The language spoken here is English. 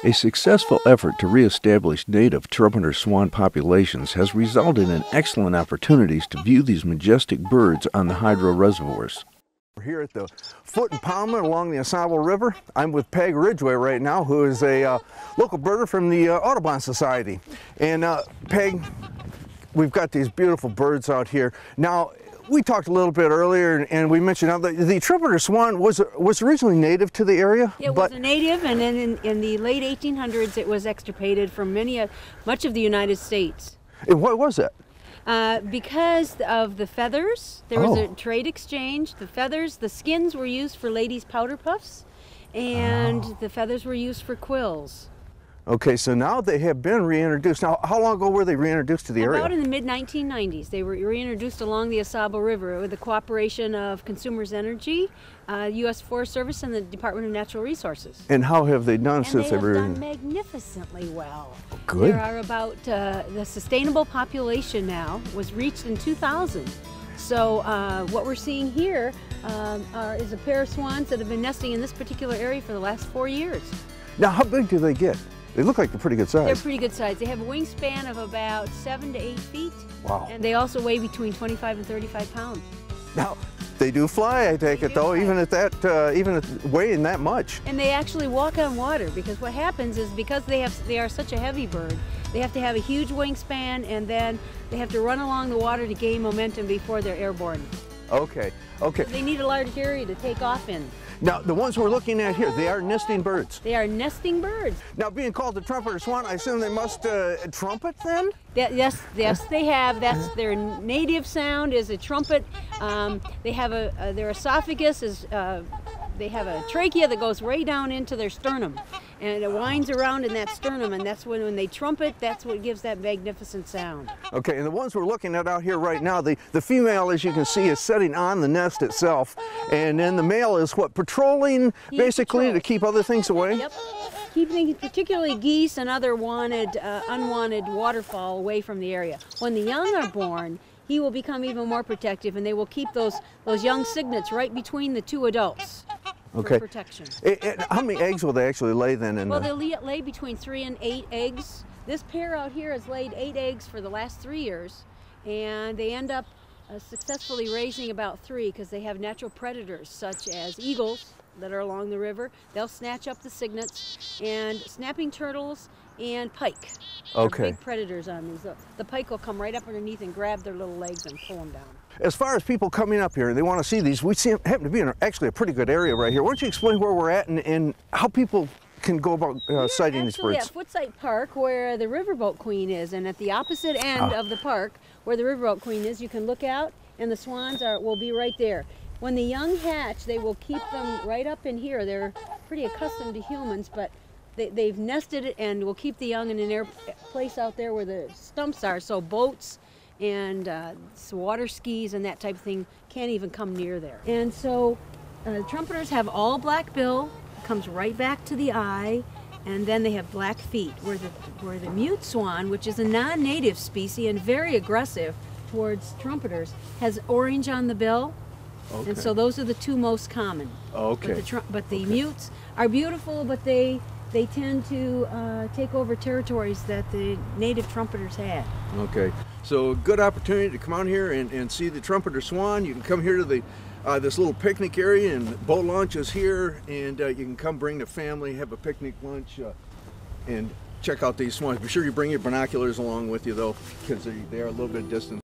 A successful effort to reestablish native trumpeter swan populations has resulted in excellent opportunities to view these majestic birds on the hydro reservoirs. We're here at the Foot and Palmer along the Asable River. I'm with Peg Ridgway right now, who is a local birder from the Audubon Society. And Peg, we've got these beautiful birds out here. Now, we talked a little bit earlier, and we mentioned how the trumpeter swan was originally native to the area. It was a native, and then in the late 1800s, it was extirpated from much of the United States. And why was that? Because of the feathers. There was a trade exchange. The feathers, the skins were used for ladies' powder puffs, and the feathers were used for quills. Okay, so now they have been reintroduced. Now, how long ago were they reintroduced to the area? About in the mid-1990s. They were reintroduced along the Asable River with the cooperation of Consumers Energy, U.S. Forest Service, and the Department of Natural Resources. And how have they done since they were? They have done magnificently well. Good. There are about, the sustainable population now was reached in 2000. So what we're seeing here is a pair of swans that have been nesting in this particular area for the last 4 years. Now, how big do they get? They look like they're pretty good size. They're pretty good size. They have a wingspan of about 7 to 8 feet. Wow. And they also weigh between 25 and 35 pounds. Now, they do fly, I take it, though, even at that, even at weighing that much. And they actually walk on water, because what happens is because they are such a heavy bird, they have to have a huge wingspan, and then they have to run along the water to gain momentum before they're airborne. Okay, okay. So they need a large area to take off in. Now, the ones we're looking at here, they are nesting birds. They are nesting birds. Now, being called the trumpeter swan, I assume they must trumpet then? Yes, they have. That's their native sound is a trumpet. They have their esophagus is, they have a trachea that goes way down into their sternum, and it winds around in that sternum, and that's when they trumpet, that's what gives that magnificent sound. Okay, and the ones we're looking at out here right now, the female, as you can see, is sitting on the nest itself, and then the male is what, patrolling basically to keep other things away? Yep. Keeping particularly geese and other unwanted waterfowl away from the area. When the young are born, he will become even more protective, and they will keep those young cygnets right between the two adults for protection. How many eggs will they actually lay then? Well, they'll lay between 3 and 8 eggs. This pair out here has laid 8 eggs for the last 3 years, and they end up successfully raising about 3 because they have natural predators such as eagles that are along the river. They'll snatch up the cygnets, and snapping turtles and pike are big predators on these. The pike will come right up underneath and grab their little legs and pull them down. As far as people coming up here and they want to see these, we happen to be in actually a pretty good area right here. Why don't you explain where we're at and how people can go about sighting these birds? At Footsite Park, where the Riverboat Queen is, and at the opposite end of the park, where the Riverboat Queen is, you can look out, and the swans will be right there. When the young hatch, they will keep them right up in here. They're pretty accustomed to humans, but they've nested it, and will keep the young in an place out there where the stumps are, so boats and water skis and that type of thing can't even come near there. And so trumpeters have all black bill, comes right back to the eye, and then they have black feet, where the mute swan, which is a non-native species and very aggressive towards trumpeters, has orange on the bill. Okay. And so those are the 2 most common. Okay. But the mutes are beautiful, but they tend to take over territories that the native trumpeters had. Okay, so good opportunity to come out here and see the trumpeter swan. You can come here to the this little picnic area, and boat launch is here, and you can come bring the family, have a picnic lunch, and check out these swans. Be sure you bring your binoculars along with you though, because they are a little bit distant.